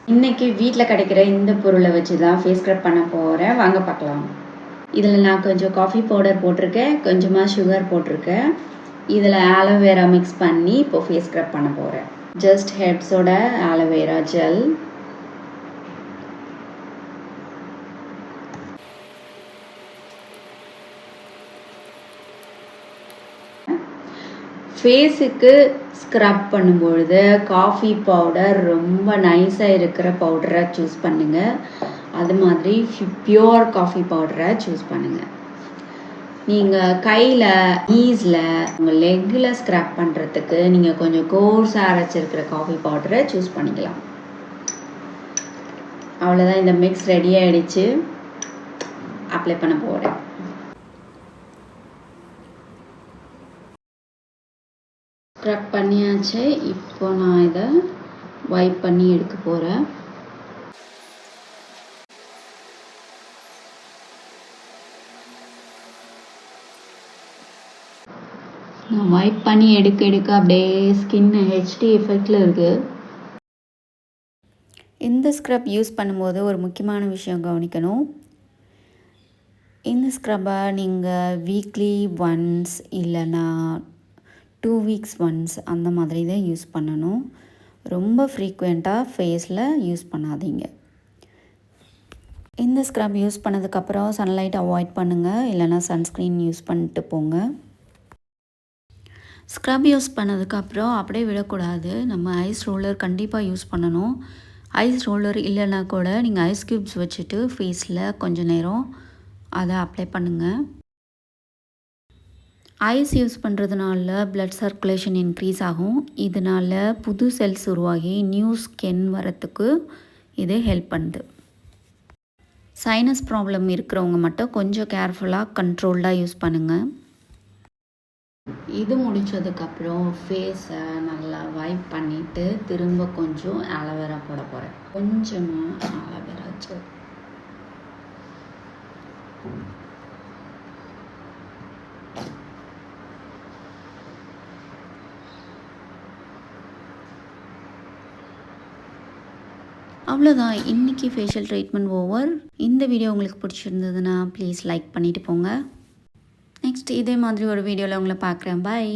இன்றைக்கி வீட்டில் கிடைக்கிற இந்த பொருளை வச்சு தான் ஃபேஸ் ஸ்க்ரப் பண்ண போகிறேன். வாங்க பார்க்கலாம். இதில் நான் கொஞ்சம் காஃபி பவுடர் போட்டிருக்கேன், கொஞ்சமாக சுகர் போட்டிருக்கேன். இதில் ஆலோவேரா மிக்ஸ் பண்ணி இப்போ ஃபேஸ் ஸ்க்ரப் பண்ண போகிறேன். ஜஸ்ட் ஹெட்ஸோட ஆலோவேரா ஜெல். ஃபேஸுக்கு ஸ்க்ரப் பண்ணும்பொழுது காஃபி பவுடர் ரொம்ப நைஸாக இருக்கிற பவுடரை சூஸ் பண்ணுங்கள். அது மாதிரி பியோர் காஃபி பவுடரை சூஸ் பண்ணுங்கள். நீங்கள் கையில் நீஸில் உங்கள் லெக்கில் ஸ்க்ரப் பண்ணுறதுக்கு நீங்கள் கொஞ்சம் கோர்ஸாக அரைச்சிருக்கிற காஃபி பவுடரை சூஸ் பண்ணிக்கலாம். அவ்வளோதான், இந்த மிக்ஸ் ரெடி ஆகிடுச்சு. அப்ளை பண்ண போகிறேன். ஸ்க்ரப் பண்ணியாச்சு. இப்போ நான் இதை வைப் பண்ணி எடுக்க போகிறேன். நான் வைப் பண்ணி எடுக்க அப்படியே ஸ்கின் ஹெச்டி எஃபெக்டில் இருக்குது. இந்த ஸ்க்ரப் யூஸ் பண்ணும்போது ஒரு முக்கியமான விஷயம் கவனிக்கணும். இந்த ஸ்க்ரப்பை நீங்கள் வீக்லி ஒன்ஸ் இல்லைன்னா 2 வீக்ஸ் ஒன்ஸ் அந்த மாதிரி தான் யூஸ் பண்ணணும். ரொம்ப ஃப்ரீக்வெண்ட்டாக ஃபேஸில் யூஸ் பண்ணாதீங்க. இந்த ஸ்க்ரப் யூஸ் பண்ணதுக்கப்புறம் சன்லைட் அவாய்ட் பண்ணுங்கள், இல்லைனா சன்ஸ்க்ரீன் யூஸ் பண்ணிட்டு போங்க. ஸ்க்ரப் யூஸ் பண்ணதுக்கப்புறம் அப்படியே விடக்கூடாது. நம்ம ஐஸ் ரோலர் கண்டிப்பாக யூஸ் பண்ணணும். ஐஸ் ரோலர் இல்லைன்னா கூட நீங்கள் ஐஸ் க்யூப்ஸ் வச்சுட்டு ஃபேஸில் கொஞ்சம் நேரம் அதை அப்ளை பண்ணுங்கள். ஐஸ் யூஸ் பண்ணுறதுனால பிளட் சர்க்குலேஷன் இன்க்ரீஸ் ஆகும். இதனால் புது செல்ஸ் உருவாகி நியூ ஸ்கின் வரத்துக்கு இது ஹெல்ப் பண்ணுது. சைனஸ் ப்ராப்ளம் இருக்கிறவங்க மட்டும் கொஞ்சம் கேர்ஃபுல்லாக கண்ட்ரோல்டாக யூஸ் பண்ணுங்கள். இது முடித்ததுக்கப்புறம் ஃபேஸை நல்லா வைப் பண்ணிவிட்டு திரும்ப கொஞ்சம் ஆலோவேரா போட போகிறேன். கொஞ்சமாக ஆலோவேரா ஜெல். அவ்வளோதான், இன்றைக்கி ஃபேஷியல் ட்ரீட்மெண்ட் ஓவர். இந்த வீடியோ உங்களுக்கு பிடிச்சிருந்ததுன்னா ப்ளீஸ் லைக் பண்ணிவிட்டு போங்க. நெக்ஸ்ட் இதே மாதிரி ஒரு வீடியோவில் உங்களை பார்க்குறேன். பாய்.